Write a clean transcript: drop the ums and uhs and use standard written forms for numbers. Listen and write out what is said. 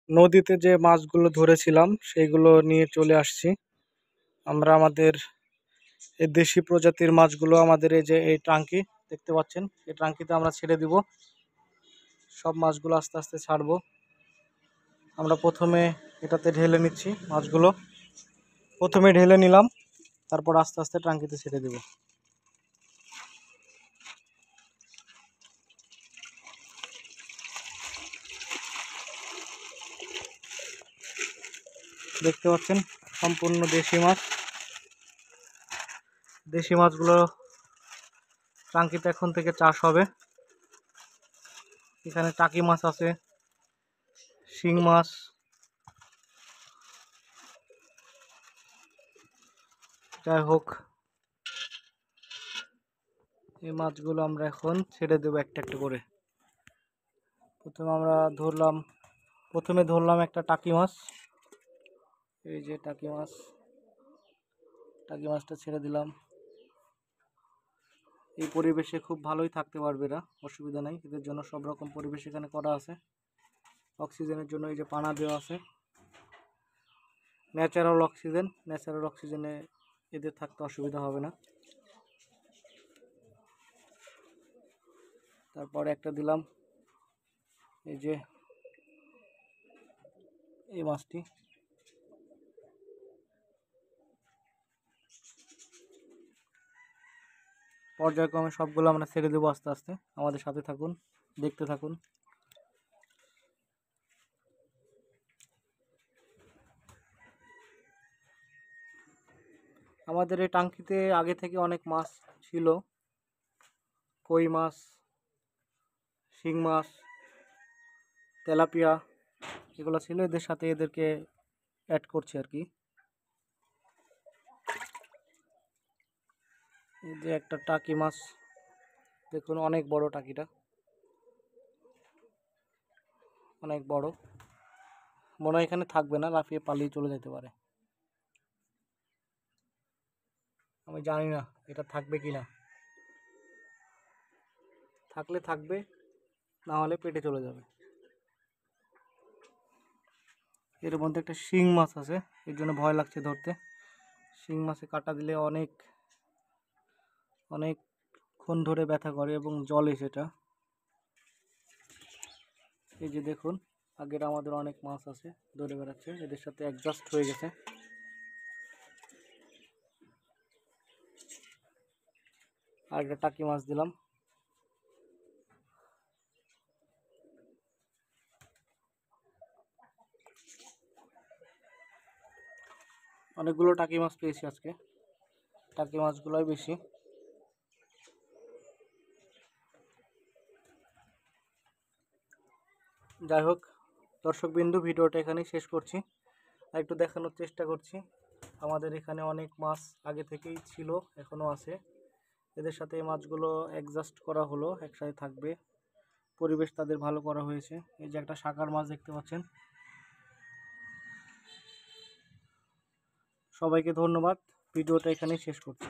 নদীতে যে মাছগুলো ধরেছিলাম সেইগুলো নিয়ে চলে আসছি। আমরা আমাদের এই দেশি প্রজাতির মাছগুলো আমাদের এই যে এই ট্রাঙ্কি দেখতে পাচ্ছেন, এই ট্রাঙ্কিতে আমরা ছেড়ে দিব। সব মাছগুলো আস্তে আস্তে ছাড়বো। আমরা প্রথমে এটাতে ঢেলে নিচ্ছি মাছগুলো। প্রথমে ঢেলে নিলাম, তারপর আস্তে আস্তে ট্রাঙ্কিতে ছেড়ে দেব। দেখতে পাচ্ছেন সম্পূর্ণ দেশি মাছ। দেশি মাছগুলো ট্রাঙ্কিতে এখন থেকে চাষ হবে। এখানে টাকি মাছ আছে, শিং মাছ, যাই হোক এই মাছগুলো আমরা এখন ছেড়ে দেবো একটা একটা করে। প্রথমে ধরলাম একটা টাকি মাছ। এই যে টাকি মাছটা ছেড়ে দিলাম। এই পরিবেশে খুব ভালোই থাকতে পারবে এরা, অসুবিধা নাই। এদের জন্য সব রকম পরিবেশ এখানে করা আছে। অক্সিজেনের জন্য এই যে পানা দেওয়া আছে, ন্যাচারাল অক্সিজেনে এদের থাকতে অসুবিধা হবে না। তারপরে একটা দিলাম এই যে এই মাছটি। পর্যায়ক্রমে সবগুলো আমরা ছেড়ে দেবো আস্তে আস্তে। আমাদের সাথে থাকুন, দেখতে থাকুন। আমাদের এই টাঙ্কিতে আগে থেকে অনেক মাছ ছিল, কই মাছ, শিং মাছ, তেলাপিয়া, এগুলো ছিল। এদের সাথে এদেরকে অ্যাড করছি আর কি। এই যে একটা টাকি মাছ, দেখুন অনেক বড় টাকিটা, অনেক বড়। মনে হয় এখানে থাকবে না, লাফিয়ে পালিয়ে চলে যেতে পারে। আমি জানি না এটা থাকবে কি না। থাকলে থাকবে, না হলে পেটে চলে যাবে। এর মধ্যে একটা শিং মাছ আছে, এর জন্য ভয় লাগছে ধরতে। শিং মাছে কাটা দিলে অনেকক্ষণ ধরে ব্যথা করে এবং জলে সেটা। এই যে দেখুন, আগের আমাদের অনেক মাছ আছে দৌড়ে বেড়াচ্ছে, এদের সাথে অ্যাডজাস্ট হয়ে গেছে। আর একটা টাকি মাছ দিলাম। অনেকগুলো টাকি মাছ পেয়েছি আজকে, টাকি মাছগুলোই বেশি। যাই হোক দর্শকবিন্দু, ভিডিওটা এখানেই শেষ করছি। আর একটু দেখানোর চেষ্টা করছি আমাদের এখানে অনেক মাছ আগে থেকেই ছিল, এখনও আছে। এদের সাথে এই মাছগুলো অ্যাডজাস্ট করা হলো, একসাথে থাকবে। পরিবেশ তাদের ভালো করা হয়েছে। এই যে একটা শাকার মাছ দেখতে পাচ্ছেন। সবাইকে ধন্যবাদ, ভিডিওটা এখানেই শেষ করছি।